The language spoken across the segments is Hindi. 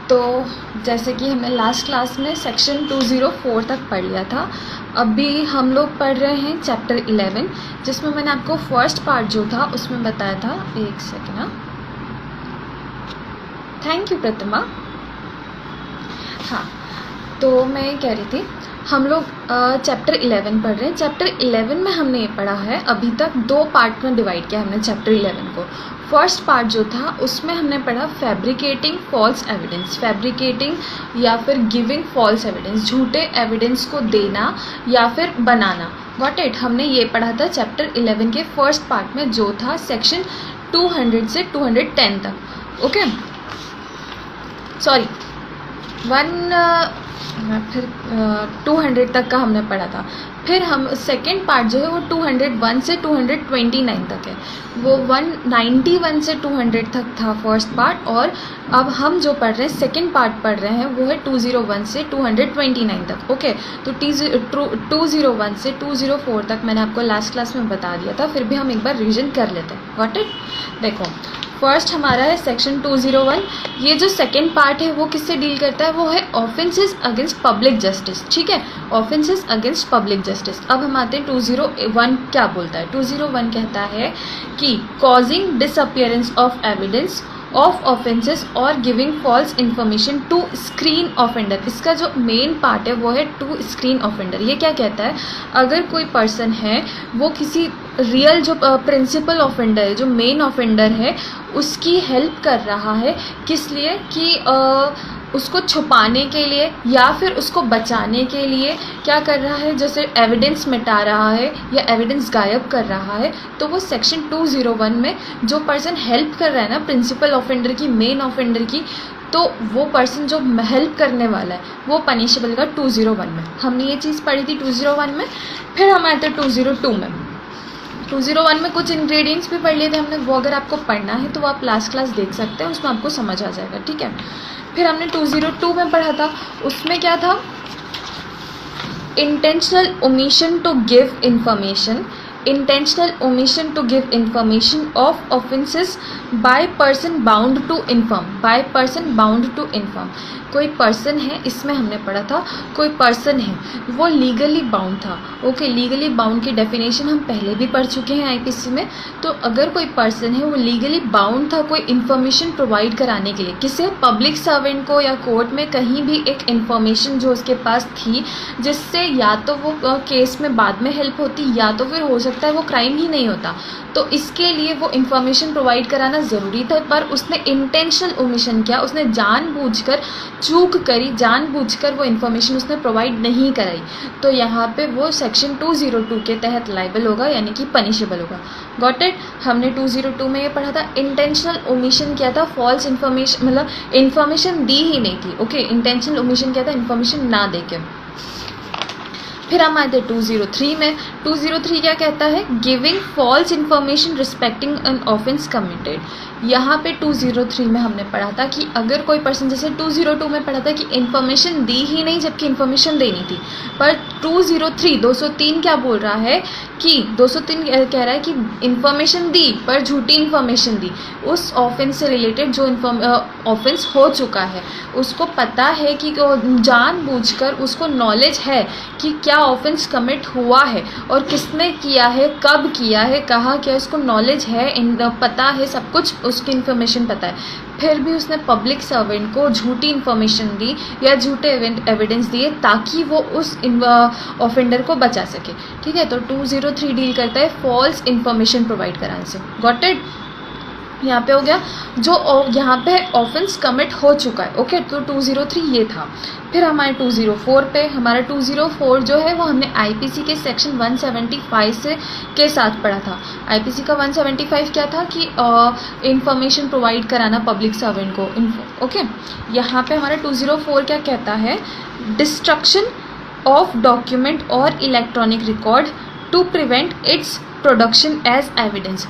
तो जैसे कि हमने लास्ट क्लास में सेक्शन 204 तक पढ़ लिया था, अभी हम लोग पढ़ रहे हैं चैप्टर 11, जिसमें मैंने आपको फर्स्ट पार्ट जो था उसमें बताया था। एक सेकेंड, हाँ, थैंक यू प्रतिमा। हाँ, तो मैं ये कह रही थी हम लोग चैप्टर 11 पढ़ रहे हैं। चैप्टर 11 में हमने ये पढ़ा है, अभी तक 2 पार्ट में डिवाइड किया हमने चैप्टर 11 को। फर्स्ट पार्ट जो था उसमें हमने पढ़ा फैब्रिकेटिंग फॉल्स एविडेंस, फैब्रिकेटिंग या फिर गिविंग फॉल्स एविडेंस, झूठे एविडेंस को देना या फिर बनाना। Got it? हमने ये पढ़ा था चैप्टर 11 के फर्स्ट पार्ट में, जो था सेक्शन 200 से 210 तक। ओके, सॉरी 200 तक का हमने पढ़ा था। फिर हम सेकेंड पार्ट जो है वो 201 से 229 तक है, वो 191 से 200 तक था फर्स्ट पार्ट, और अब हम जो पढ़ रहे हैं सेकेंड पार्ट पढ़ रहे हैं वो है 201 से 229 तक। ओके, तो 201 से 204 तक मैंने आपको लास्ट क्लास में बता दिया था, फिर भी हम एक बार रिविजन कर लेते हैं। Got it? देखो, फर्स्ट हमारा है सेक्शन 201। ये जो सेकेंड पार्ट है वो किससे डील करता है? वो है ऑफेंसेस अगेंस्ट पब्लिक जस्टिस। ठीक है, ऑफेंसेस अगेंस्ट पब्लिक जस्टिस। अब हम आते हैं 201 क्या बोलता है। 201 कहता है कि causing disappearance of evidence of offences और giving false information to screen offender. इसका जो मेन पार्ट है वो है टू स्क्रीन ऑफेंडर। ये क्या कहता है? अगर कोई पर्सन है वो किसी रियल जो प्रिंसिपल ऑफेंडर है, जो मेन ऑफेंडर है, उसकी हेल्प कर रहा है, किस लिए? कि उसको छुपाने के लिए या फिर उसको बचाने के लिए क्या कर रहा है? जैसे एविडेंस मिटा रहा है या एविडेंस गायब कर रहा है, तो वो सेक्शन 201 में जो पर्सन हेल्प कर रहा है ना प्रिंसिपल ऑफेंडर की, मेन ऑफेंडर की, तो वो पर्सन जो हेल्प करने वाला है वो पनिशेबल का 201 में। हमने ये चीज़ पढ़ी थी 201 में। फिर हम आए थे 202 में। 201 में कुछ इंग्रेडिएंट्स भी पढ़ लिए थे हमने, वो अगर आपको पढ़ना है तो आप लास्ट क्लास देख सकते हैं, उसमें आपको समझ आ जाएगा। ठीक है, फिर हमने 202 में पढ़ा था, उसमें क्या था? Intentional omission to give information, intentional omission to give information of offences by person bound to inform, by person bound to inform। कोई पर्सन है, इसमें हमने पढ़ा था कोई पर्सन है वो लीगली बाउंड था। ओके, लीगली बाउंड की डेफिनेशन हम पहले भी पढ़ चुके हैं आईपीसी में। तो अगर कोई पर्सन है वो लीगली बाउंड था कोई इन्फॉर्मेशन प्रोवाइड कराने के लिए, किसे? पब्लिक सर्वेंट को, या कोर्ट में कहीं भी एक इन्फॉर्मेशन जो उसके पास थी, जिससे या तो वो केस में बाद में हेल्प होती या तो फिर हो सकता है वो क्राइम ही नहीं होता। तो इसके लिए वो इन्फॉर्मेशन प्रोवाइड कराना ज़रूरी था, पर उसने इंटेंशनल ओमिशन किया, उसने जानबूझकर चूक करी, जानबूझकर वो इन्फॉर्मेशन उसने प्रोवाइड नहीं कराई, तो यहाँ पे वो सेक्शन 202 के तहत लाइबल होगा, यानी कि पनिशेबल होगा। Got it? हमने 202 में ये पढ़ा था इंटेंशनल ओमिशन किया था, फॉल्स इन्फॉर्मेशन, मतलब इन्फॉर्मेशन दी ही नहीं थी। ओके, इंटेंशनल ओमिशन किया था, इन्फॉर्मेशन ना दे के। फिर हम आए थे 203 में। 203 क्या कहता है? Giving false information respecting an offence committed. यहाँ पे 203 में हमने पढ़ा था कि अगर कोई पर्सन, जैसे 202 में पढ़ा था कि इन्फॉर्मेशन दी ही नहीं जबकि इन्फॉर्मेशन देनी थी, पर 203 क्या बोल रहा है कि 203 कह रहा है कि इन्फॉर्मेशन दी पर झूठी इन्फॉर्मेशन दी, उस ऑफेंस से रिलेटेड जो ऑफेंस हो चुका है, उसको पता है कि जानबूझकर उसको नॉलेज है कि क्या ऑफेंस कमिट हुआ है और किसने किया है, कब किया है, कहाँ किया, उसको नॉलेज है, पता है, सब कुछ उसकी इन्फॉर्मेशन पता है, फिर भी उसने पब्लिक सर्वेंट को झूठी इन्फॉर्मेशन दी या झूठे एविडेंस दिए ताकि वो उस ऑफेंडर को बचा सके। ठीक है, तो 203 डील करता है फॉल्स इन्फॉर्मेशन प्रोवाइड कराने से। Got it? यहाँ पे हो गया जो यहाँ पे ऑफेंस कमिट हो चुका है। ओके, तो 203 ये था। फिर हमारे 204 पे, हमारा 204 जो है वो हमने आईपीसी के सेक्शन 175 से के साथ पढ़ा था। आईपीसी का 175 क्या था? कि इंफॉर्मेशन प्रोवाइड कराना पब्लिक सर्वेंट को। ओके, यहाँ पे हमारा 204 क्या कहता है? Destruction of document or electronic record to prevent its production as evidence.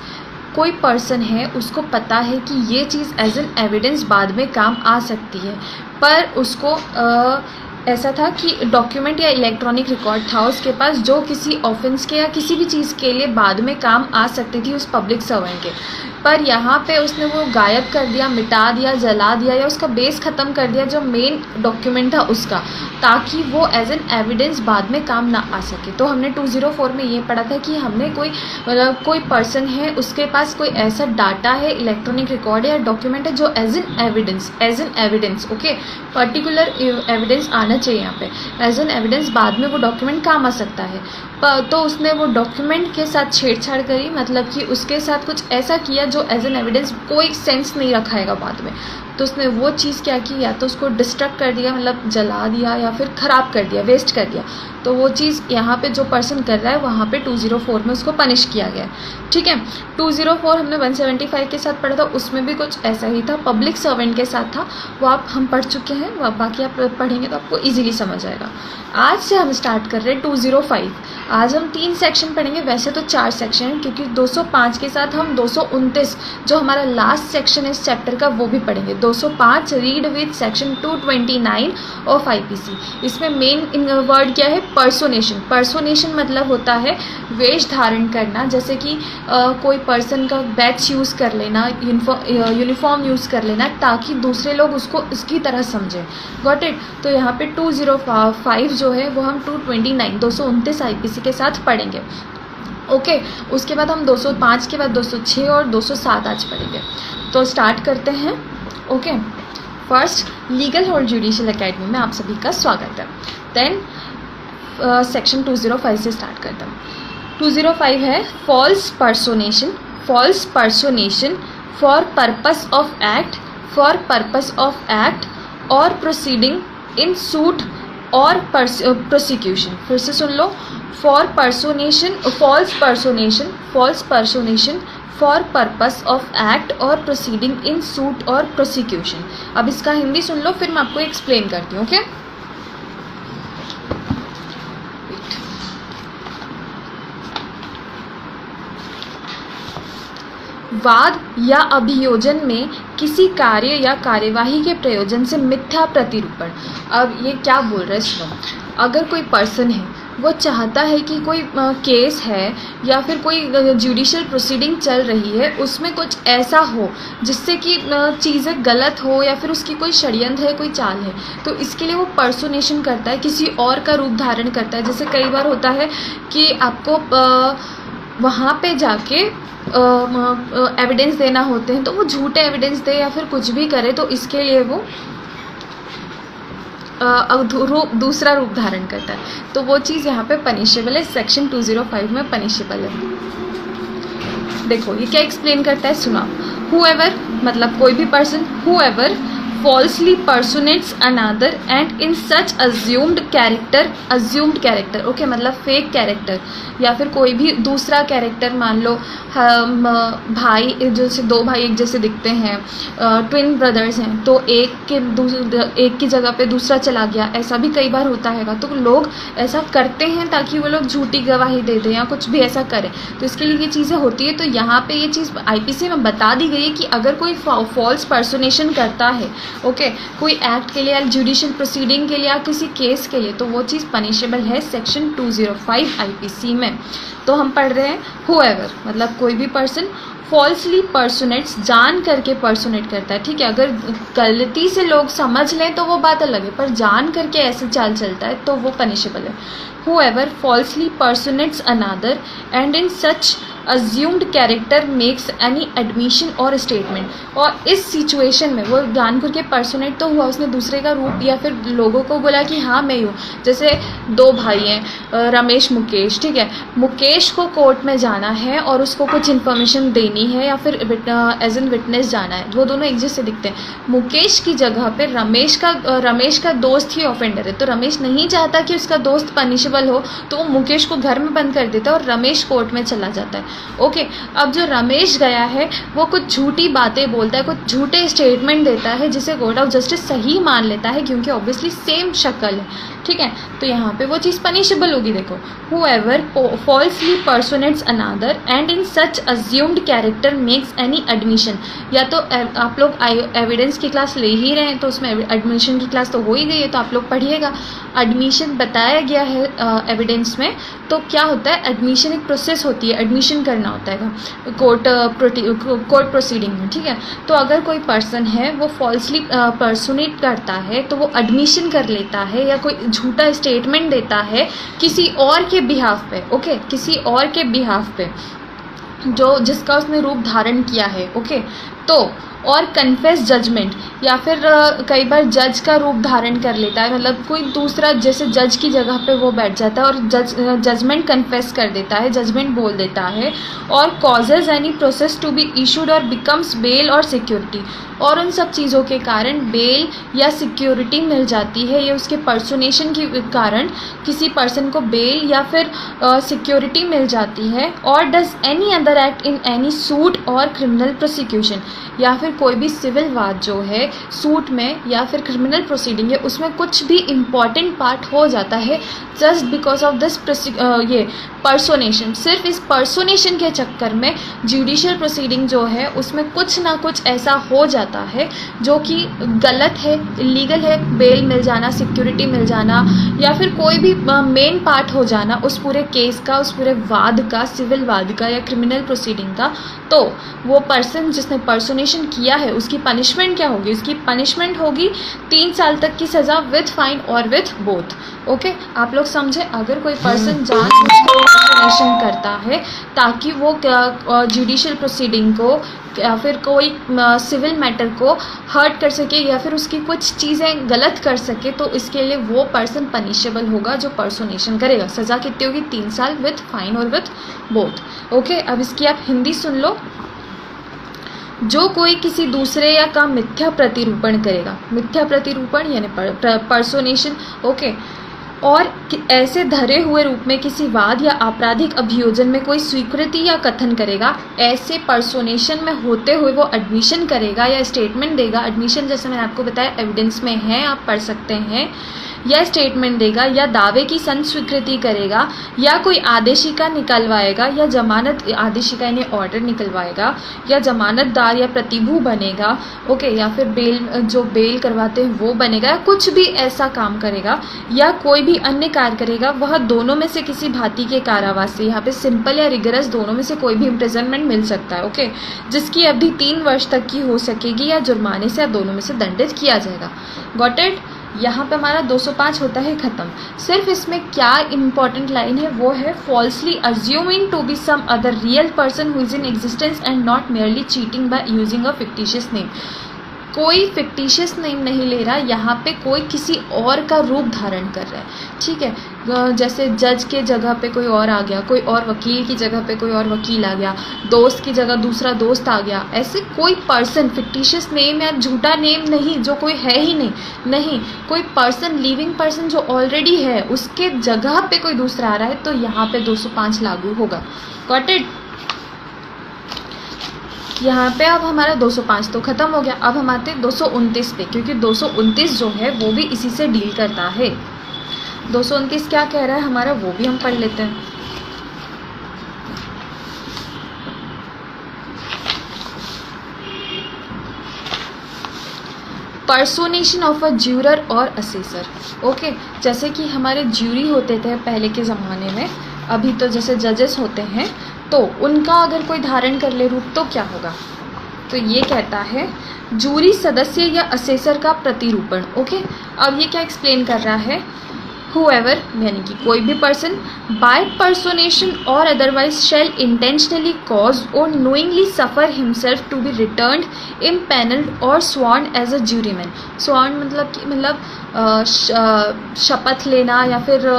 कोई पर्सन है, उसको पता है कि ये चीज़ एज एन एविडेंस बाद में काम आ सकती है, पर उसको ऐसा था कि डॉक्यूमेंट या इलेक्ट्रॉनिक रिकॉर्ड था उसके पास जो किसी ऑफेंस के या किसी भी चीज़ के लिए बाद में काम आ सकती थी उस पब्लिक सर्वेंट के, पर यहाँ पे उसने वो गायब कर दिया, मिटा दिया, जला दिया या उसका बेस ख़त्म कर दिया जो मेन डॉक्यूमेंट था उसका, ताकि वो एज एन एविडेंस बाद में काम ना आ सके। तो हमने 204 में ये पढ़ा था कि हमने कोई पर्सन है, उसके पास कोई ऐसा डाटा है, इलेक्ट्रॉनिक रिकॉर्ड है या डॉक्यूमेंट है जो as an evidence okay, particular evidence आना चाहिए यहाँ पे, एज एन एविडेंस बाद में वो डॉक्यूमेंट काम आ सकता है। तो उसने वो डॉक्यूमेंट के साथ छेड़छाड़ करी, मतलब कि उसके साथ कुछ ऐसा किया जो एज एन एविडेंस कोई सेंस नहीं रखाएगा बाद में। तो उसने वो चीज़ क्या की, या तो उसको डिस्ट्रक्ट कर दिया, मतलब जला दिया, या फिर ख़राब कर दिया, वेस्ट कर दिया। तो वो चीज़ यहाँ पे जो पर्सन कर रहा है वहाँ पे 204 में उसको पनिश किया गया है। ठीक है, 204 हमने 175 के साथ पढ़ा था, उसमें भी कुछ ऐसा ही था, पब्लिक सर्वेंट के साथ था। वो हम पढ़ चुके हैं, वो बाकी आप पढ़ेंगे तो आपको ईजिली समझ आएगा। आज से हम स्टार्ट कर रहे हैं 205। आज हम 3 सेक्शन पढ़ेंगे, वैसे तो 4 सेक्शन हैं, क्योंकि 205 के साथ हम 229 जो हमारा लास्ट सेक्शन है इस चैप्टर का वो भी पढ़ेंगे। 205 read with section 229 of IPC. इसमें मेन वर्ड क्या है, पर्सोनेशन। पर्सोनेशन मतलब होता है वेश धारण करना, जैसे कि कोई पर्सन का बैच यूज़ कर लेना, यूनिफॉर्म यूज़ कर लेना, ताकि दूसरे लोग उसको उसकी तरह समझें। Got it. तो यहाँ पे 205 जो है वो हम 229 आईपीसी के साथ पढ़ेंगे। ओके, उसके बाद हम 205 के बाद 206 और 207 आज पढ़ेंगे। तो स्टार्ट करते हैं। ओके, फर्स्ट लीगल और जुडिशियल एकेडमी में आप सभी का स्वागत है। देन सेक्शन 205 से स्टार्ट करता हूँ। 205 है false personation. False personation for purpose of act और प्रोसीडिंग इन सूट और प्रोसिक्यूशन। फिर से सुन लो, false personation for purpose of act और प्रोसीडिंग इन सूट और प्रोसिक्यूशन। अब इसका हिंदी सुन लो, फिर मैं आपको एक्सप्लेन करती हूँ। ओके, वाद या अभियोजन में किसी कार्य या कार्यवाही के प्रयोजन से मिथ्या प्रतिरूपण। अब ये क्या बोल रहे हैं सुनो। अगर कोई पर्सन है, वो चाहता है कि कोई केस है या फिर कोई जुडिशियल प्रोसीडिंग चल रही है, उसमें कुछ ऐसा हो जिससे कि चीज़ें गलत हो या फिर उसकी कोई षड्यंत्र है, कोई चाल है, तो इसके लिए वो पर्सोनेशन करता है, किसी और का रूप धारण करता है। जैसे कई बार होता है कि आपको वहाँ पे जाके एविडेंस देना होते हैं, तो वो झूठे एविडेंस दे या फिर कुछ भी करे, तो इसके लिए वो दूसरा रूप धारण करता है। तो वो चीज़ यहाँ पे पनिशेबल है, सेक्शन 205 में पनिशेबल है। देखो ये क्या एक्सप्लेन करता है, सुना। whoever मतलब कोई भी person, whoever falsely personates another and in such assumed character okay, मतलब फेक कैरेक्टर या फिर कोई भी दूसरा कैरेक्टर, मान लो भाई, जैसे 2 भाई एक जैसे दिखते हैं, ट्विन ब्रदर्स हैं, तो एक की जगह पे दूसरा चला गया, ऐसा भी कई बार होता है। तो लोग ऐसा करते हैं ताकि वो लोग झूठी गवाही दे दें या कुछ भी ऐसा करें, तो इसके लिए ये चीज़ें होती है। तो यहाँ पे ये चीज़ आईपीसी में बता दी गई है कि अगर कोई फॉल्स पर्सोनेशन करता है, ओके, कोई एक्ट के लिए या जुडिशियल प्रोसीडिंग के लिए या किसी केस के लिए, तो वो चीज़ पनिशेबल है सेक्शन 205 आईपीसी में। तो हम पढ़ रहे हैं whoever मतलब कोई भी पर्सन फॉल्सली पर्सोनेट्स, जान करके पर्सोनेट करता है। ठीक है, अगर गलती से लोग समझ लें तो वो बात अलग है, पर जान करके ऐसे चाल चलता है तो वो पनिशेबल है। whoever falsely personates another and in such assumed character makes any admission or statement। और इस सिचुएशन में वो जान करके पर्सोनेट तो हुआ, उसने दूसरे का रूप या फिर लोगों को बोला कि हाँ मैं हूँ। जैसे 2 भाई हैं, रमेश मुकेश, ठीक है, मुकेश को कोर्ट में जाना है और उसको कुछ इन्फॉर्मेशन देनी है या फिर एज एन विटनेस जाना है, वो दोनों एक जैसे दिखते हैं। मुकेश की जगह पे रमेश का दोस्त ही ऑफेंडर है, तो रमेश नहीं चाहता कि उसका दोस्त पनिशेबल हो, तो वो मुकेश को घर में बंद कर देता है और रमेश कोर्ट में चला जाता है। ओके, अब जो रमेश गया है वो कुछ झूठी बातें बोलता है, कुछ झूठे स्टेटमेंट देता है, जिसे कोर्ट ऑफ जस्टिस सही मान लेता है क्योंकि ऑब्वियसली सेम शक्ल है। ठीक है, तो यहाँ पे वो चीज़ पनिशेबल होगी। देखो, whoever falsely personates another and in such assumed character makes any admission। या तो आप लोग एविडेंस की क्लास ले ही रहे हैं, तो उसमें एडमिशन की क्लास तो हो ही गई है, तो आप लोग पढ़िएगा। एडमिशन बताया गया है एविडेंस में, तो क्या होता है, एडमिशन एक प्रोसेस होती है, एडमिशन करना होता है कोर्ट प्रोसीडिंग में, ठीक है। तो अगर कोई पर्सन है वो फॉल्सली पर्सोनेट करता है तो वो एडमिशन कर लेता है या कोई झूठा स्टेटमेंट देता है किसी और के बिहाफ पे, ओके, किसी और के बिहाफ पे जो जिसका उसने रूप धारण किया है, ओके। तो और कन्फेस जजमेंट, या फिर कई बार जज का रूप धारण कर लेता है, मतलब कोई दूसरा जैसे जज की जगह पे वो बैठ जाता है और जजमेंट कन्फेस कर देता है, जजमेंट बोल देता है, और causes any process to be issued or becomes bail or security, और उन सब चीज़ों के कारण बेल या सिक्योरिटी मिल जाती है, ये उसके पर्सोनेशन के कारण किसी पर्सन को बेल या फिर सिक्योरिटी मिल जाती है। और does any other act in any suit और क्रिमिनल प्रोसिक्यूशन, या फिर कोई भी सिविल वाद जो है सूट में या फिर क्रिमिनल प्रोसीडिंग है उसमें कुछ भी इम्पॉर्टेंट पार्ट हो जाता है जस्ट बिकॉज ऑफ दिस ये पर्सोनेशन। सिर्फ इस पर्सोनेशन के चक्कर में जुडिशियल प्रोसीडिंग जो है उसमें कुछ ना कुछ ऐसा हो जाता है जो कि गलत है, इलीगल है, बेल मिल जाना, सिक्योरिटी मिल जाना, या फिर कोई भी मेन पार्ट हो जाना उस पूरे केस का, उस पूरे वाद का, सिविल वाद का या क्रिमिनल प्रोसीडिंग का। तो वो पर्सन जिसने पर्सोनेशन किया है उसकी पनिशमेंट क्या होगी? उसकी पनिशमेंट होगी 3 साल तक की सज़ा विथ फाइन और विथ बोथ। ओके, आप लोग समझे? अगर कोई पर्सन जानबूझकर पर्सोनेशन करता है ताकि वो जुडिशियल प्रोसीडिंग को या फिर कोई सिविल मैटर को हर्ट कर सके या फिर उसकी कुछ चीज़ें गलत कर सके, तो इसके लिए वो पर्सन पनिशेबल होगा जो पर्सोनेशन करेगा। सज़ा कितनी होगी? 3 साल विथ फाइन और विथ बोथ। ओके, अब इसकी आप हिंदी सुन लो। जो कोई किसी दूसरे या का मिथ्या प्रतिरूपण करेगा, मिथ्या प्रतिरूपण यानी पर्सोनेशन, ओके, और ऐसे धरे हुए रूप में किसी वाद या आपराधिक अभियोजन में कोई स्वीकृति या कथन करेगा, ऐसे पर्सोनेशन में होते हुए वो एडमिशन करेगा या स्टेटमेंट देगा। एडमिशन जैसे मैंने आपको बताया एविडेंस में है, आप पढ़ सकते हैं, या स्टेटमेंट देगा या दावे की संस्वीकृति करेगा या कोई आदेशिका निकलवाएगा या जमानत, आदेशिका यानी ऑर्डर निकलवाएगा, या जमानतदार या प्रतिभू बनेगा, ओके, या फिर बेल, जो बेल करवाते हैं वो बनेगा, कुछ भी ऐसा काम करेगा या कोई भी अन्य कार्य करेगा, वह दोनों में से किसी भांति के कारावास से, यहाँ पे सिंपल या रिगरस दोनों में से कोई भी इम्प्रिजनमेंट मिल सकता है, ओके, जिसकी अवधि 3 वर्ष तक की हो सकेगी या जुर्माने से या दोनों में से दंडित किया जाएगा। Got it? यहाँ पे हमारा 205 होता है ख़त्म। सिर्फ इसमें क्या इम्पॉर्टेंट लाइन है वो है falsely assuming to be some other real person who is in existence and not merely cheating by using a fictitious name. कोई फिक्टिशियस नेम नहीं ले रहा, यहाँ पे कोई किसी और का रूप धारण कर रहा है, ठीक है। जैसे जज के जगह पे कोई और आ गया, कोई और वकील की जगह पे कोई और वकील आ गया, दोस्त की जगह दूसरा दोस्त आ गया, ऐसे कोई पर्सन, फिक्टिशियस नेम या झूठा नेम नहीं जो कोई है ही नहीं, कोई पर्सन, लिविंग पर्सन जो ऑलरेडी है उसके जगह पे कोई दूसरा आ रहा है, तो यहाँ पे 205 लागू होगा। Got it? यहाँ पे अब हमारा 205 तो ख़त्म हो गया। अब हम आते हैं 229 पे, क्योंकि 229 जो है वो भी इसी से डील करता है। 229 क्या कह रहा है हमारा, वो भी हम पढ़ लेते हैं। पर्सोनेशन ऑफ अ ज्यूरर और असेसर। ओके, जैसे कि हमारे ज्यूरी होते थे पहले के ज़माने में, अभी तो जैसे जजेस होते हैं, तो उनका अगर कोई धारण कर ले रूप तो क्या होगा? तो ये कहता है जूरी सदस्य या असेसर का प्रतिरूपण। ओके, अब ये क्या एक्सप्लेन कर रहा है? whoever यानी कि कोई भी person by personation or otherwise shall intentionally cause or knowingly suffer himself to be returned empanelled और sworn as a juryman. Sworn मतलब शपथ लेना या फिर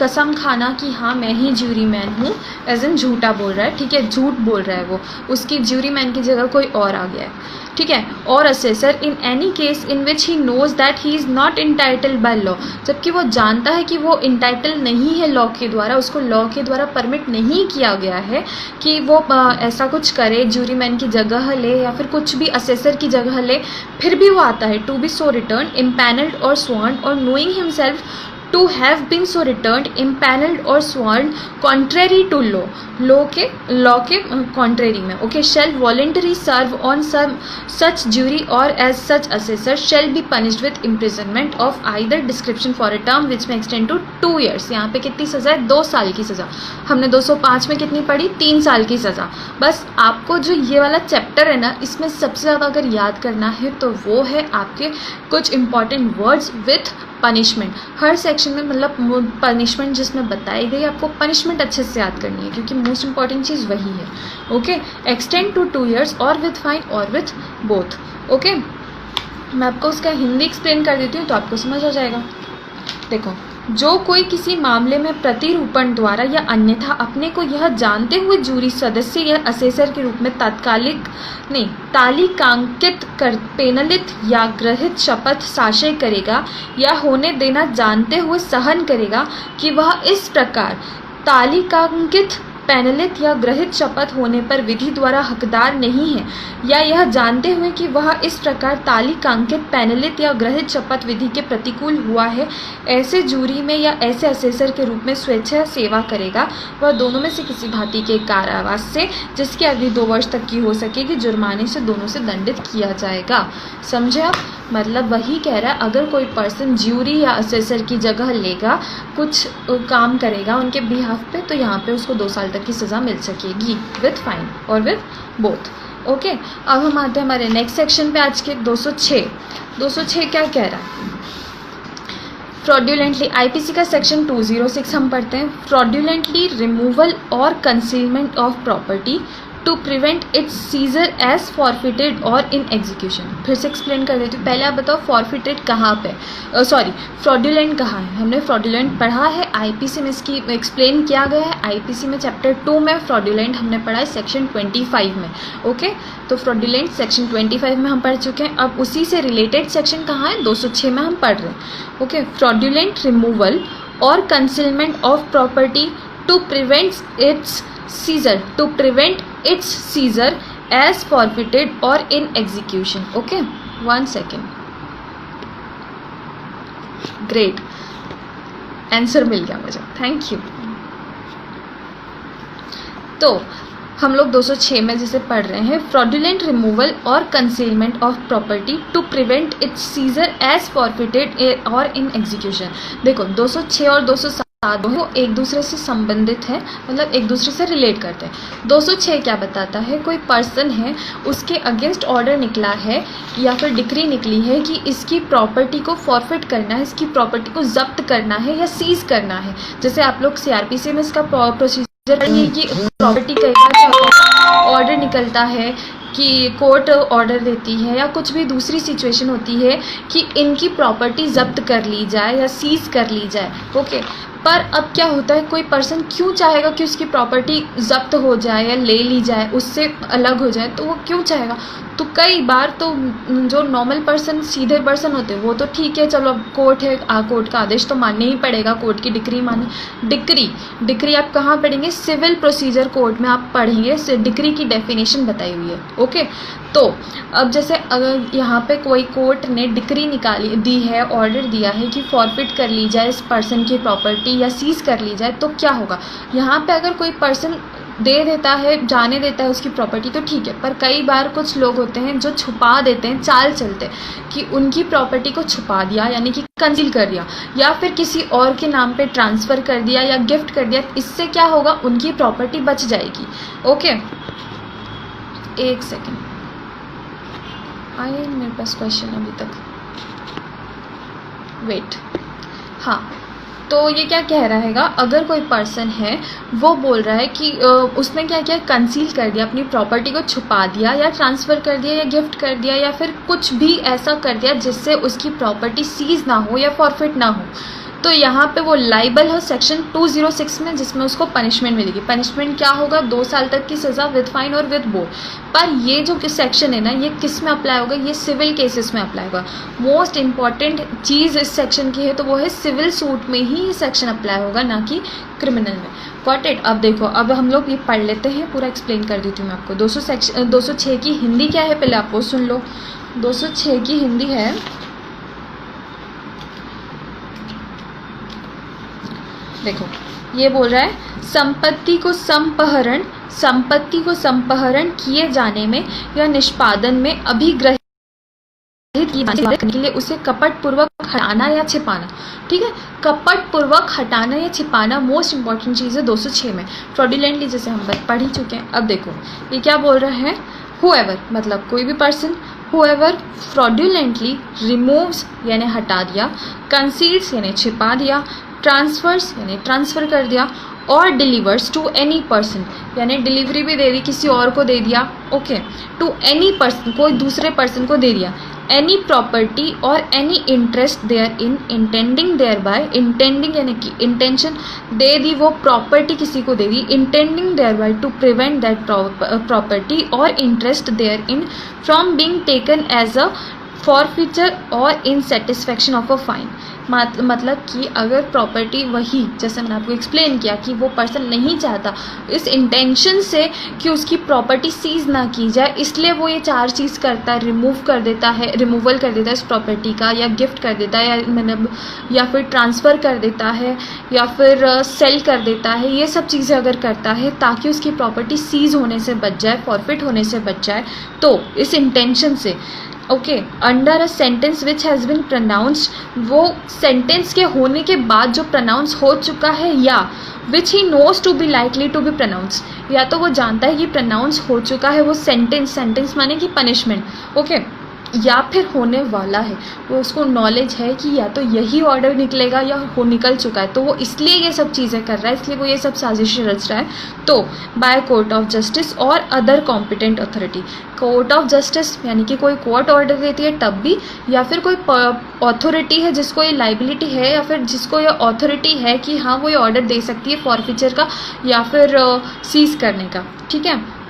कसम खाना कि हाँ मैं ही ज्यूरी मैन हूँ, एज इन झूठा बोल रहा है, ठीक है, झूठ बोल रहा है वो, उसकी ज्यूरी मैन की जगह कोई और आ गया है, ठीक है। Or assessor in any case in which he knows that he is not entitled by law, जबकि वो जानता है कि वो इंटाइटल नहीं है लॉ के द्वारा, उसको लॉ के द्वारा परमिट नहीं किया गया है कि वो ऐसा कुछ करे, ज्यूरी मैन की जगह ले या फिर कुछ भी असेसर की जगह ले, फिर भी वो आता है to be so return empanelled और स्वॉर्न और knowing himself to have been so returned, empanelled और स्वॉर्न कॉन्ट्रेरी टू लॉ के कॉन्ट्रेरी में, okay, shall voluntary serve on such jury और as such assessor shall be punished with imprisonment of either description for a term which may extend to 2 years। यहाँ पे कितनी सज़ा है? 2 साल की सज़ा। हमने 205 में कितनी पढ़ी? 3 साल की सज़ा। बस आपको जो ये वाला चैप्टर है ना, इसमें सबसे ज़्यादा अगर याद करना है तो वो है आपके कुछ important words with punishment. Her section में मतलब पनिशमेंट जिसमें बताई गई, आपको पनिशमेंट अच्छे से याद करनी है क्योंकि मोस्ट इंपॉर्टेंट चीज़ वही है। ओके, एक्सटेंड टू 2 years और विथ फाइन और विथ बोथ। ओके, मैं आपको उसका हिंदी एक्सप्लेन कर देती हूँ तो आपको समझ आ जाएगा। देखो, जो कोई किसी मामले में प्रतिरूपण द्वारा या अन्यथा अपने को यह जानते हुए जूरी सदस्य या असेसर के रूप में तालिकांकित कर पेनलित या ग्रहित शपथ साशय करेगा या होने देना जानते हुए सहन करेगा कि वह इस प्रकार तालिकांकित पैनलित या ग्रहित शपथ होने पर विधि द्वारा हकदार नहीं है, या यह जानते हुए कि वह इस प्रकार तालिकांकित पैनलित या ग्रहित शपथ विधि के प्रतिकूल हुआ है, ऐसे जूरी में या ऐसे असेसर के रूप में स्वेच्छा सेवा करेगा, वह दोनों में से किसी भांति के कारावास से जिसकी अवधि 2 वर्ष तक की हो सकेगी, जुर्माने से दोनों से दंडित किया जाएगा। समझे आप? मतलब वही कह रहा है, अगर कोई पर्सन ज्यूरी या असेसर की जगह लेगा, कुछ काम करेगा उनके बिहाफ पे, तो यहाँ पे उसको 2 साल तक की सज़ा मिल सकेगी विथ फाइन और विथ बोथ। ओके, अब हम आते हैं हमारे नेक्स्ट सेक्शन पे, आज के 206 क्या कह रहा है? फ्रॉड्यूलेंटली, आईपीसी का सेक्शन 206 हम पढ़ते हैं। Fraudulently removal or concealment of property to prevent its seizure as forfeited or in execution. फिर से एक्सप्लेन कर देती हूँ। पहले आप बताओ फॉरफिटेड कहाँ पे, फ्रॉड्यूलेंट कहाँ है? हमने फ्रॉड्यूलेंट पढ़ा है, आईपीसी में इसकी एक्सप्लेन किया गया है। आईपीसी में चैप्टर 2 में फ्रॉड्यूलेंट हमने पढ़ा है सेक्शन 25 में। ओके, तो फ्रॉड्यूलेंट सेक्शन 25 में हम पढ़ चुके हैं। अब उसी से रिलेटेड सेक्शन कहाँ है? 206 में हम पढ़ रहे हैं। Okay, fraudulent removal or concealment of property to prevent its seizure as forfeited or in execution. Okay, 1 second. Great, answer मिल गया मुझे, थैंक यू। तो हम लोग 206 में जैसे पढ़ रहे हैं, fraudulent removal or concealment of property to prevent its seizure as forfeited or in execution. देखो 206 और 207 वो एक दूसरे से संबंधित है, मतलब एक दूसरे से रिलेट करते हैं। 206 क्या बताता है? कोई पर्सन है, उसके अगेंस्ट ऑर्डर निकला है या फिर डिक्री निकली है कि इसकी प्रॉपर्टी को फॉरफिट करना है, इसकी प्रॉपर्टी को जब्त करना है या सीज करना है। जैसे आप लोग सीआरपीसी में इसका प्रोसीजर कि प्रॉपर्टी कई बार क्या होता है, ऑर्डर निकलता है कि कोर्ट ऑर्डर देती है या कुछ भी दूसरी सिचुएशन होती है कि इनकी प्रॉपर्टी जब्त कर ली जाए या सीज कर ली जाए। ओके, पर अब क्या होता है, कोई पर्सन क्यों चाहेगा कि उसकी प्रॉपर्टी जब्त हो जाए या ले ली जाए, उससे अलग हो जाए? तो वो क्यों चाहेगा? तो कई बार तो जो नॉर्मल पर्सन, सीधे पर्सन होते हैं, वो तो ठीक है, चलो अब कोर्ट है, कोर्ट का आदेश तो मानना ही पड़ेगा, कोर्ट की डिक्री माने। डिक्री आप कहाँ पढ़ेंगे? सिविल प्रोसीजर कोर्ट में आप पढ़ेंगे, डिक्री की डेफिनेशन बताई हुई है। ओके, तो अब जैसे अगर यहाँ पे कोई कोर्ट ने डिक्री दी है, ऑर्डर दिया है कि फॉरफिट कर ली जाए इस पर्सन की प्रॉपर्टी या सीज कर ली जाए, तो क्या होगा? यहाँ पे अगर कोई पर्सन दे देता है, जाने देता है उसकी प्रॉपर्टी, तो ठीक है, पर कई बार कुछ लोग होते हैं जो छुपा देते हैं, चाल चलते हैं कि उनकी प्रॉपर्टी को छुपा दिया, यानी कि कंसील कर दिया, या फिर किसी और के नाम पे ट्रांसफ़र कर दिया या गिफ्ट कर दिया। इससे क्या होगा? उनकी प्रॉपर्टी बच जाएगी। ओके, एक सेकेंड, आए मेरे पास क्वेश्चन अभी तक, वेट। हाँ, तो ये क्या कह रहा हैगा, अगर कोई पर्सन है वो बोल रहा है कि उसने क्या किया, कंसील कर दिया, अपनी प्रॉपर्टी को छुपा दिया या ट्रांसफ़र कर दिया या गिफ्ट कर दिया या फिर कुछ भी ऐसा कर दिया जिससे उसकी प्रॉपर्टी सीज ना हो या फॉरफिट ना हो, तो यहाँ पे वो लाइबल है सेक्शन 206 में, जिसमें उसको पनिशमेंट मिलेगी। पनिशमेंट क्या होगा? 2 साल तक की सज़ा विद फाइन और विद बोथ। पर ये जो सेक्शन है ना, ये किस में अप्लाई होगा? ये सिविल केसेस में अप्लाई होगा। मोस्ट इंपॉर्टेंट चीज़ इस सेक्शन की है तो वो है सिविल सूट में ही ये सेक्शन अप्लाई होगा, ना कि क्रिमिनल में। Got it? अब देखो, अब हम लोग ये पढ़ लेते हैं, पूरा एक्सप्लेन कर देती हूँ मैं आपको। 206 की हिंदी क्या है पहले आप वो सुन लो। 206 की हिंदी है, देखो ये बोल रहा है संपत्ति को संपहरण किए जाने में या निष्पादन में अभिग्रहित की जाने के लिए उसे कपटपूर्वक हटाना या छिपाना। ठीक है, कपटपूर्वक हटाना या छिपाना मोस्ट इंपॉर्टेंट चीज़ है 206 में। फ्रॉडुलेंटली जैसे हम पढ़ ही चुके हैं। अब देखो ये क्या बोल रहा है, whoever मतलब कोई भी पर्सन, whoever fraudulently removes यानी हटा दिया, conceals यानी छिपा दिया, ट्रांसफर्स यानी ट्रांसफ़र कर दिया, और डिलीवर्स टू एनी पर्सन यानी डिलीवरी भी दे दी, किसी और को दे दिया, ओके, टू एनी पर्सन कोई दूसरे पर्सन को दे दिया, एनी प्रॉपर्टी और any interest therein intending thereby, intending यानी कि इंटेंशन, दे दी वो प्रॉपर्टी किसी को दे दी, intending thereby to prevent that property और interest therein from being taken as a forfeiture और in satisfaction of a fine. मतलब कि अगर प्रॉपर्टी वही जैसे मैंने आपको एक्सप्लेन किया कि वो पर्सन नहीं चाहता इस इंटेंशन से कि उसकी प्रॉपर्टी सीज ना की जाए, इसलिए वो ये 4 चीज़ करता है, रिमूवल कर देता है इस प्रॉपर्टी का, या गिफ्ट कर देता है, या फिर ट्रांसफ़र कर देता है, या फिर सेल कर देता है। ये सब चीज़ें अगर करता है ताकि उसकी प्रॉपर्टी सीज होने से बच जाए, फॉरफिट होने से बच जाए, तो इस इंटेंशन से okay under a sentence which has been pronounced, वो सेंटेंस के होने के बाद जो प्रोनाउंस हो चुका है, या which he knows to be likely to be pronounce, या तो वो जानता है कि प्रोनाउंस हो चुका है वो सेंटेंस माने कि पनिशमेंट, ओके, या फिर होने वाला है, वो उसको नॉलेज है कि या तो यही ऑर्डर निकलेगा या हो निकल चुका है, तो वो इसलिए ये सब चीज़ें कर रहा है, इसलिए वो ये सब साजिशें रच रहा है। तो बाय कोर्ट ऑफ जस्टिस और other competent authority, court of justice यानी कि कोई कोर्ट ऑर्डर देती है तब भी, या फिर कोई अथॉरिटी है जिसको ये लाइबिलिटी है, या फिर जिसको ये अथॉरिटी है कि हाँ वो ये ऑर्डर दे सकती है फॉरफीचर का या फिर सीज करने का। ठीक है,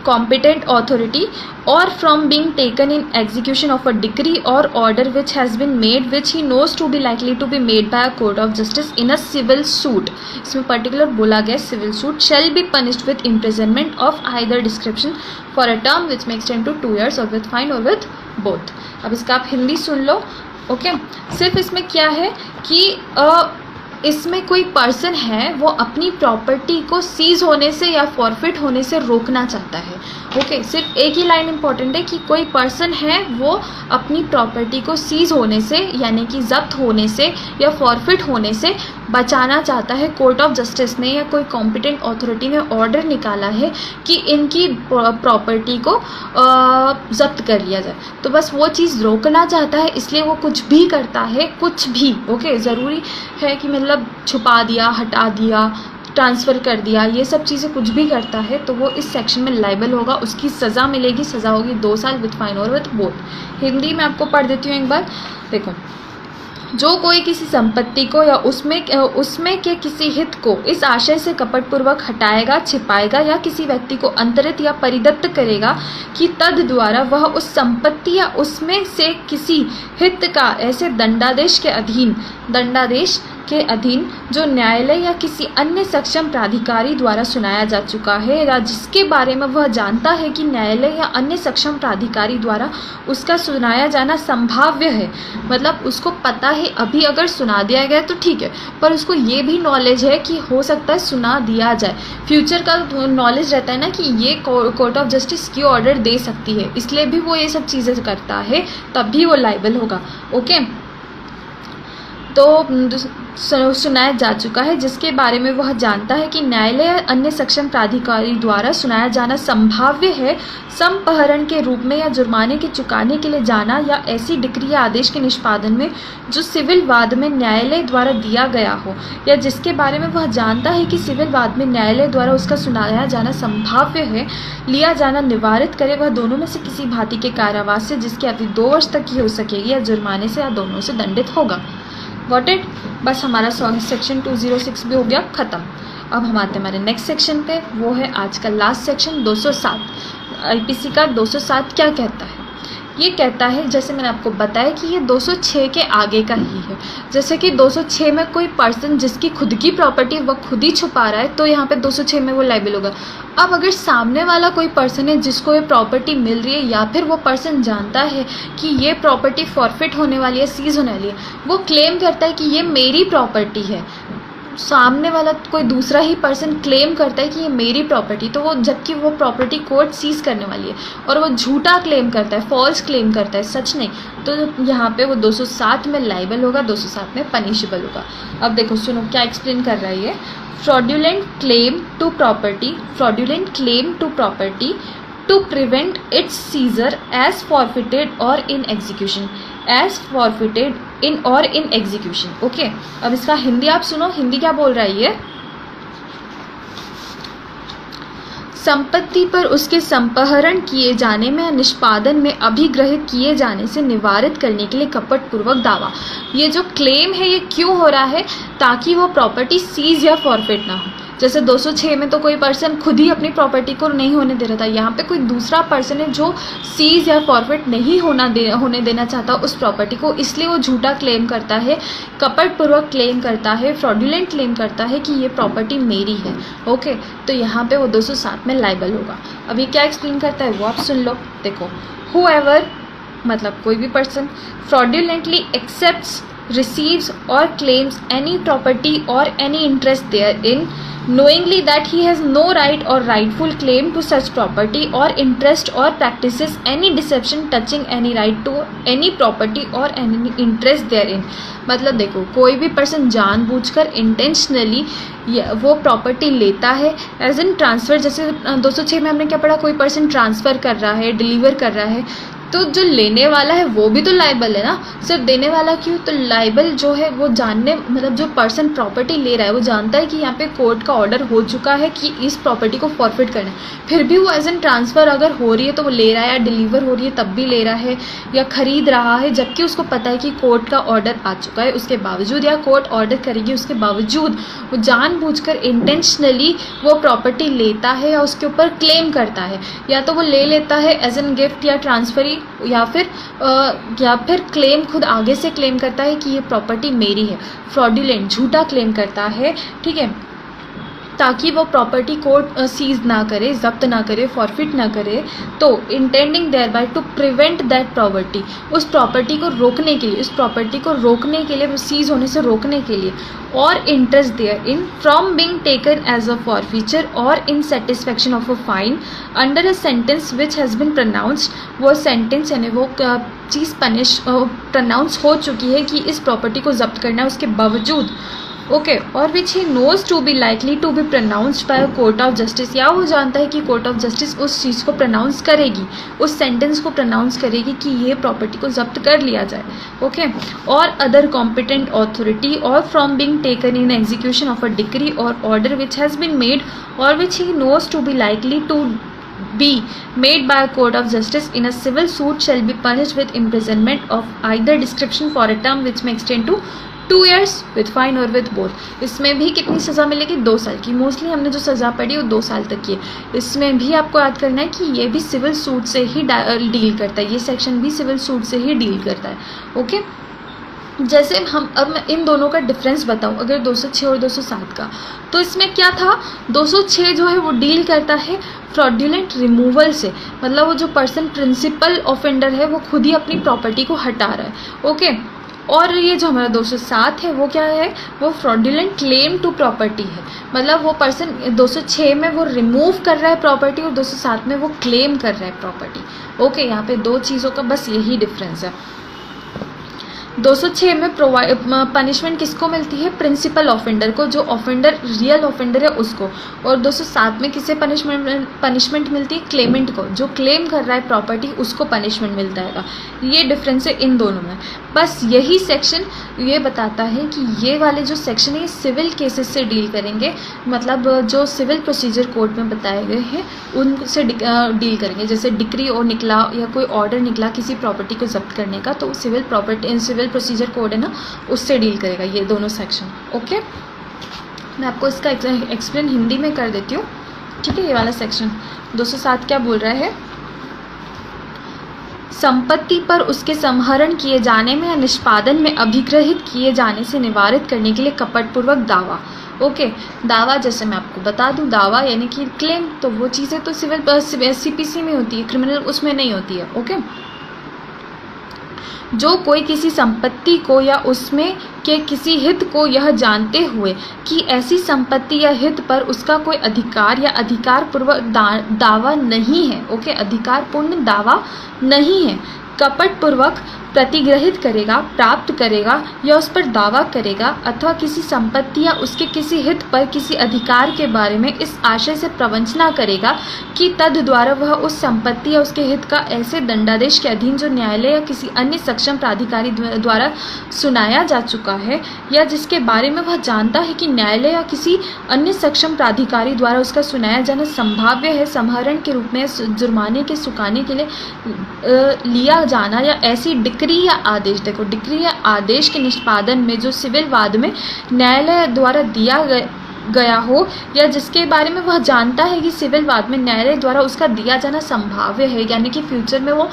competent authority or from being taken in execution of a decree or order which has been made which he knows to be likely to be made by a court of justice in a civil suit, इसमें particular बोला गया civil suit, shall be punished with imprisonment of either description for a term which may extend to 2 years or with fine or with both। अब इसका आप हिंदी सुन लो, ओके। सिर्फ इसमें क्या है कि इसमें कोई पर्सन है वो अपनी प्रॉपर्टी को सीज होने से या फॉरफिट होने से रोकना चाहता है, ओके। सिर्फ एक ही लाइन इंपॉर्टेंट है कि कोई पर्सन है वो अपनी प्रॉपर्टी को सीज होने से यानी कि जब्त होने से या फॉरफिट होने से बचाना चाहता है। कोर्ट ऑफ जस्टिस ने या कोई कॉम्पिटेंट अथॉरिटी ने ऑर्डर निकाला है कि इनकी प्रॉपर्टी को जब्त कर लिया जाए, तो बस वो चीज़ रोकना चाहता है, इसलिए वो कुछ भी करता है, कुछ भी, ओके। ज़रूरी है कि मतलब छुपा दिया, हटा दिया, ट्रांसफ़र कर दिया, ये सब चीज़ें कुछ भी करता है तो वो इस सेक्शन में लाइबल होगा, उसकी सज़ा मिलेगी। सज़ा होगी 2 साल विद फाइन और विद बोथ। हिंदी में आपको पढ़ देती हूँ एक बार, देखो। जो कोई किसी संपत्ति को या उसमें के किसी हित को इस आशय से कपटपूर्वक हटाएगा, छिपाएगा या किसी व्यक्ति को अंतरित या परिदत्त करेगा कि तद द्वारा वह उस संपत्ति या उसमें से किसी हित का ऐसे दंडादेश के अधीन जो न्यायालय या किसी अन्य सक्षम प्राधिकारी द्वारा सुनाया जा चुका है या जिसके बारे में वह जानता है कि न्यायालय या अन्य सक्षम प्राधिकारी द्वारा उसका सुनाया जाना संभाव्य है, मतलब उसको पता है अभी अगर सुना दिया गया तो ठीक है, पर उसको ये भी नॉलेज है कि हो सकता है सुना दिया जाए। फ्यूचर का नॉलेज रहता है ना कि ये कोर्ट ऑफ जस्टिस की ऑर्डर दे सकती है, इसलिए भी वो ये सब चीज़ें करता है, तब भी वो लाइबल होगा, ओके। तो सुनाया जा चुका है जिसके बारे में वह जानता है कि न्यायालय या अन्य सक्षम प्राधिकारी द्वारा सुनाया जाना संभाव्य है, संपहरण के रूप में या जुर्माने के चुकाने के लिए जाना या ऐसी डिक्री या आदेश के निष्पादन में जो सिविल वाद में न्यायालय द्वारा दिया गया हो, या जिसके बारे में वह जानता है कि सिविल वाद में न्यायालय द्वारा उसका सुनाया जाना संभाव्य है, लिया जाना निवारित करे, वह दोनों में से किसी भांति के कारावास से जिसकी अवधि 2 वर्ष तक की हो सकेगी या जुर्माने से या दोनों से दंडित होगा। Got it? बस हमारा सेक्शन 206 भी हो गया ख़त्म। अब हम आते हैं हमारे नेक्स्ट सेक्शन पे, वो है आज का लास्ट सेक्शन 207। आईपीसी का 207 क्या कहता है? ये कहता है, जैसे मैंने आपको बताया कि ये 206 के आगे का ही है। जैसे कि 206 में कोई पर्सन जिसकी खुद की प्रॉपर्टी वह खुद ही छुपा रहा है, तो यहाँ पे 206 में वो लायबल होगा। अब अगर सामने वाला कोई पर्सन है जिसको ये प्रॉपर्टी मिल रही है, या फिर वो पर्सन जानता है कि ये प्रॉपर्टी फॉरफिट होने वाली है, सीज होने वाली है, वो क्लेम करता है कि ये मेरी प्रॉपर्टी है, सामने वाला कोई दूसरा ही पर्सन क्लेम करता है कि ये मेरी प्रॉपर्टी, तो वो जबकि वो प्रॉपर्टी कोर्ट सीज करने वाली है और वो झूठा क्लेम करता है, फॉल्स क्लेम करता है, सच नहीं, तो यहाँ पे वो 207 में लाइबल होगा, 207 में पनिशेबल होगा। अब देखो सुनो क्या एक्सप्लेन कर रहा है ये। Fraudulent claim to property to prevent its seizure as forfeited or in execution, okay. अब इसका हिंदी आप सुनो, हिंदी क्या बोल रहा है ये। संपत्ति पर उसके संपहरण किए जाने में, निष्पादन में अभिग्रहित किए जाने से निवारित करने के लिए कपटपूर्वक दावा। ये जो क्लेम है ये क्यों हो रहा है, ताकि वो प्रॉपर्टी सीज या फॉरफिट ना हो। जैसे 206 में तो कोई पर्सन खुद ही अपनी प्रॉपर्टी को नहीं होने दे रहा था, यहाँ पे कोई दूसरा पर्सन है जो सीज या फॉरफिट नहीं होने देना चाहता उस प्रॉपर्टी को, इसलिए वो झूठा क्लेम करता है, कपटपूर्वक क्लेम करता है, फ्रॉड्यूलेंट क्लेम करता है कि ये प्रॉपर्टी मेरी है, ओके। तो यहाँ पे वो 207 में लाइबल होगा। अभी क्या एक्सप्लेन करता है वो आप सुन लो। देखो, हूएवर मतलब कोई भी person फ्रॉड्यूलेंटली accepts, receives or claims any property or any interest therein, knowingly that he has no right or rightful claim to such property or interest, or practices any deception touching any right to any property or any interest therein। मतलब देखो, कोई भी पर्सन जानबूझकर इंटेंशनली वो प्रॉपर्टी लेता है एज इन ट्रांसफ़र। जैसे 206 में हमने क्या पढ़ा, कोई पर्सन ट्रांसफ़र कर रहा है, डिलीवर कर रहा है, तो जो लेने वाला है वो भी तो लाइबल है ना, सिर्फ देने वाला क्यों। तो लाइबल जो है वो जानने, मतलब जो पर्सन प्रॉपर्टी ले रहा है वो जानता है कि यहाँ पे कोर्ट का ऑर्डर हो चुका है कि इस प्रॉपर्टी को फॉरफिट करना है, फिर भी वो एज एन ट्रांसफ़र अगर हो रही है तो वो ले रहा है, या डिलीवर हो रही है तब भी ले रहा है, या खरीद रहा है, जबकि उसको पता है कि कोर्ट का ऑर्डर आ चुका है उसके बावजूद, या कोर्ट ऑर्डर करेगी उसके बावजूद वो जानबूझकर इंटेंशनली वो प्रॉपर्टी लेता है या उसके ऊपर क्लेम करता है। या तो वो ले लेता है एज एन गिफ्ट या ट्रांसफरी, या फिर क्लेम खुद आगे से क्लेम करता है कि ये प्रॉपर्टी मेरी है, फ्रॉड्यूलेंट झूठा क्लेम करता है, ठीक है, ताकि वो प्रॉपर्टी कोर्ट सीज ना करे, जब्त ना करे, फॉरफिट ना करे। तो intending thereby to prevent that property, उस प्रॉपर्टी को रोकने के लिए, उस प्रॉपर्टी को रोकने के लिए, सीज होने से रोकने के लिए, और interest therein from being taken as a forfeiture और in satisfaction of a fine under a sentence which has been pronounced. वो सेंटेंस यानी वो चीज़ प्रोनाउंस हो चुकी है कि इस प्रॉपर्टी को जब्त करना है उसके बावजूद, ओके, और which he knows to be likely to be pronounced by a court of justice, या वो जानता है कि कोर्ट ऑफ जस्टिस उस चीज़ को प्रोनाउंस करेगी, उस सेंटेंस को प्रोनाउंस करेगी कि ये प्रॉपर्टी को जब्त कर लिया जाए, ओके। और अदर कॉम्पिटेंट अथॉरिटी और from being taken in execution of a decree और order which has been made और which he knows to be likely to be made by a court of justice in a civil suit shall be punished with imprisonment of either description for a term which may extend to 2 years with fine or with both। इसमें भी कितनी सज़ा मिलेगी, 2 साल की। मोस्टली हमने जो सज़ा पढ़ी वो 2 साल तक की है। इसमें भी आपको याद करना है कि ये भी सिविल सूट से ही डील करता है, ये सेक्शन भी सिविल सूट से ही डील करता है, ओके। जैसे हम अब मैं इन दोनों का डिफरेंस बताऊं, अगर 206 और 207 का, तो इसमें क्या था, 206 जो है वो डील करता है फ्रॉड्यूलेंट रिमूवल से, मतलब वो जो पर्सन प्रिंसिपल ऑफेंडर है वो खुद ही अपनी प्रॉपर्टी को हटा रहा है, ओके। और ये जो हमारा 207 है वो क्या है, वो फ्रॉड्यूलेंट क्लेम टू प्रॉपर्टी है, मतलब वो पर्सन 206 में वो रिमूव कर रहा है प्रॉपर्टी और 207 में वो क्लेम कर रहा है प्रॉपर्टी, ओके। यहाँ पे 2 चीज़ों का बस यही डिफरेंस है। 206 में पनिशमेंट किसको मिलती है, प्रिंसिपल ऑफेंडर को, जो ऑफेंडर रियल ऑफेंडर है उसको, और 207 में किसे पनिशमेंट मिलती है, क्लेमेंट को, जो क्लेम कर रहा है प्रॉपर्टी उसको पनिशमेंट मिलता है। ये डिफरेंस है इन दोनों में। बस यही सेक्शन ये बताता है कि ये वाले जो सेक्शन है ये सिविल केसेस से डील करेंगे, मतलब जो सिविल प्रोसीजर कोड में बताए गए हैं उनसे डील करेंगे। जैसे डिक्री और निकला या कोई ऑर्डर निकला किसी प्रॉपर्टी को जब्त करने का, तो सिविल प्रोसीजर कोड है ना, उससे डील करेगा ये दोनों सेक्शन, ओके। मैं आपको इसका एक्सप्लेन हिंदी में कर देती हूँ, ठीक है। ये वाला सेक्शन 207 क्या बोल रहा है, संपत्ति पर उसके संहरण किए जाने में या निष्पादन में अभिग्रहित किए जाने से निवारित करने के लिए कपटपूर्वक दावा, ओके। दावा जैसे मैं आपको बता दूं, दावा यानी कि क्लेम, तो वो चीज़ें तो सिविल CPC में होती है, क्रिमिनल उसमें नहीं होती है, ओके। जो कोई किसी संपत्ति को या उसमें के किसी हित को यह जानते हुए कि ऐसी संपत्ति या हित पर उसका कोई अधिकार या अधिकारपूर्वक दावा नहीं है, ओके, अधिकारपूर्ण दावा नहीं है, कपटपूर्वक प्रतिग्रहित करेगा, प्राप्त करेगा या उस पर दावा करेगा अथवा किसी संपत्ति या उसके किसी हित पर किसी अधिकार के बारे में इस आशय से प्रवंचना करेगा कि तद द्वारा वह उस संपत्ति या उसके हित का ऐसे दंडादेश के अधीन जो न्यायालय या किसी अन्य सक्षम प्राधिकारी द्वारा सुनाया जा चुका है या जिसके बारे में वह जानता है कि न्यायालय या किसी अन्य सक्षम प्राधिकारी द्वारा उसका सुनाया जाना संभाव्य है, समहरण के रूप में जुर्माने के चुकाने के लिए लिया जाना या ऐसी डिक्री या आदेश, देखो डिक्री या आदेश के निष्पादन में जो सिविल वाद में न्यायालय द्वारा दिया गया हो या जिसके बारे में वह जानता है कि सिविल वाद में न्यायालय द्वारा उसका दिया जाना संभाव्य है, यानी कि फ्यूचर में वो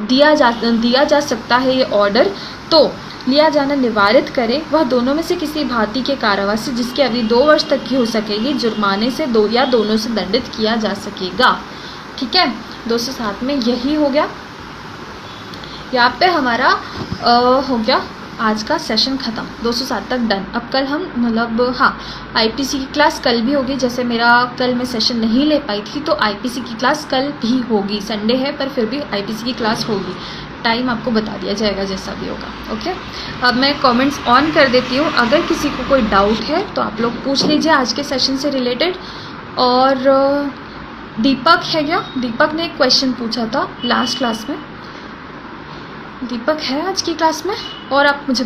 दिया जा सकता है ये ऑर्डर, तो लिया जाना निवारित करे, वह दोनों में से किसी भांति के कारावास से जिसकी अवधि 2 वर्ष तक की हो सकेगी, जुर्माने से 2 या दोनों से दंडित किया जा सकेगा। ठीक है, 207 में यही हो गया। यहाँ पे हमारा हो गया आज का सेशन ख़त्म, 207 तक डन। अब कल हम मतलब हाँ आईपीसी की क्लास कल भी होगी, जैसे मेरा कल मैं सेशन नहीं ले पाई थी तो आईपीसी की क्लास कल भी होगी, संडे है पर फिर भी आईपीसी की क्लास होगी, टाइम आपको बता दिया जाएगा जैसा भी होगा। ओके, अब मैं कमेंट्स ऑन कर देती हूँ, अगर किसी को कोई डाउट है तो आप लोग पूछ लीजिए आज के सेशन से रिलेटेड। और दीपक है क्या, दीपक ने एक क्वेश्चन पूछा था लास्ट क्लास में, दीपक है आज की क्लास में और आप मुझे